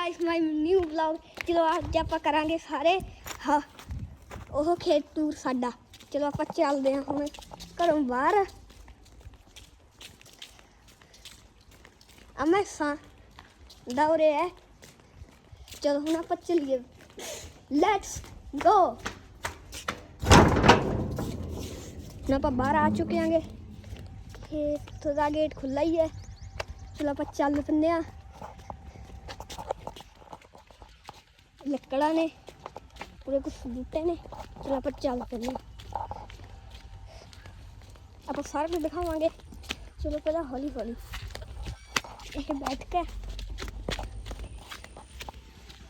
Guys my new vlog. चलो आज आप करांगे सारे हाँ ਉਹ ਖੇਤ ਟੂਰ ਸਾਡਾ। ਚਲੋ ਆਪਾਂ ਚੱਲਦੇ ਹਾਂ ਹੁਣ ਘਰੋਂ ਬਾਹਰ। ਅਮੈਸਾਂ ਦੌਰੇ ਹੈ। ਚਲੋ ਹੁਣ ਆਪਾਂ ਚੱਲੀਏ, ਲੈਟਸ ਗੋ। ਹੁਣ ਆਪਾਂ ਬਾਹਰ ਆ ਚੁੱਕੇ ਆਂਗੇ, ਖੇਤ ਦਾ ਗੇਟ ਖੁੱਲ੍ਹਾ ਹੀ ਹੈ। ਚਲੋ ਆਪਾਂ ਚੱਲ ਪੈਂਦੇ ਹਾਂ। ਲੱਕੜਾਂ ਨੇ पूरे कुछ बूटे ने। चलो आप चल पें, आप सारा कुछ दिखावे। चलो पहले हौली हौली ये बैठ के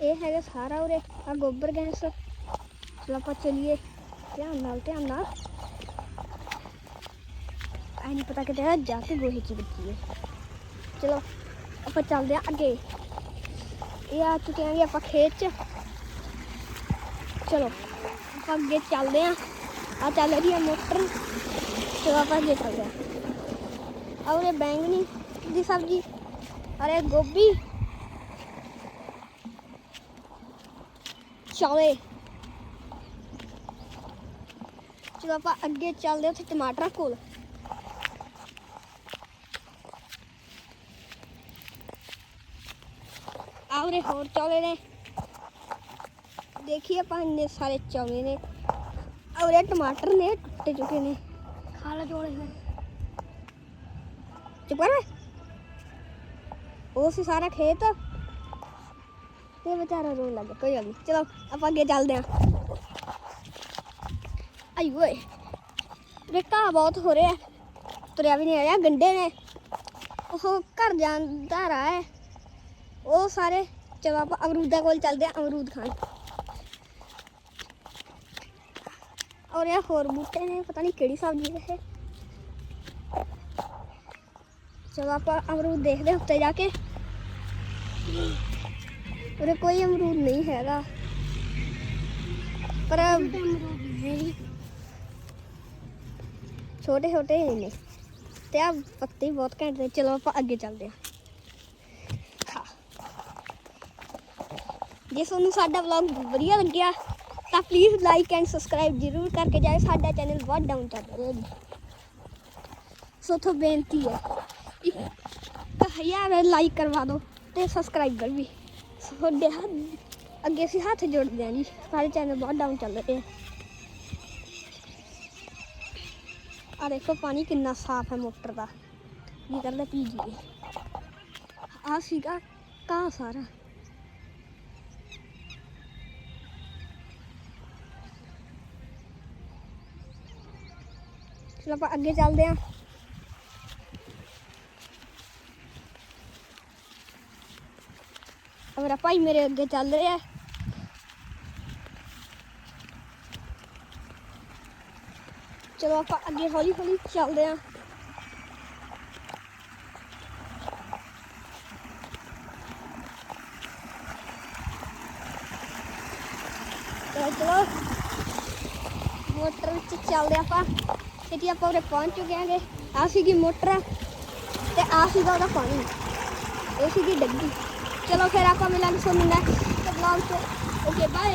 ये है सारा उरे आ गोबर गैस। चलो आप चलिए ध्यान नाल नहीं पता कि जाके गोहे च बची है। चलो आप चलते हैं अगे। ये आ चुके हैं आप खेत च। चलो आप अगे चलते हैं। आ चल रही है मोटर। चलो आप अगे चलते हैं। और ये बैंगनी की सब्जी, अरे गोभी, चौले। चलो आप अगे चलते हैं, उसे टमाटर कोल। और होर चौले ने, देखिए आप इन्ने सारे चौले ने। और ये टमाटर ने टुटे चुके ने। खा लो चौले में चुप कर। वो सी सारा खेत ये बेचारा रोन लग गया। कोई गल नहीं, चलो आप अगे चलते हैं। आई ओए घाह बहुत हो रहा है, तुरया भी नहीं आ रहा। गंढे ने वो घर जाता रहा है वो सारे। चलो आप अमरूदा कोल चलते हैं, अमरूद खान। और यार होर बूटे ने, पता नहीं केड़ी सब्जी है। चलो आप अमरूद देखते हैं उत्ते जाके। और कोई अमरूद नहीं हैगा, पर छोटे छोटे ही ने ते आ पत्ते बहुत घैंट ने। चलो आप आगे चलते हैं। हाँ जे तुहानू साडा व्लॉग वधिया लग्गिया तो प्लीज़ लाइक एंड सबसक्राइब जरूर करके जाए। साडा चैनल बहुत डाउन चल रहा है, सो तो बेनती है 1000 लाइक करवा दो तो सबसक्राइबर भी। थोड़े अगे असीं हाथ जोड़ते हैं जी, सारे चैनल बहुत डाउन चल रहे हैं। आ देखो पानी कितना साफ है मोटर का, ये करते पी जीए। आ सीगा घाह सारा। चलो आप अगे चलते हैं। मेरा भाई मेरे अगे चल रहा है। चलो आप अगे हौली हौली चलते हैं। चलो मोटर चलते आप पहुँच चुके हैं। आ सी मोटर ते आ सीगा उहदा पानी, ये सी डग्गी। चलो फिर आप मिलेंगे नेक्स्ट ब्लॉग से। Okay bye.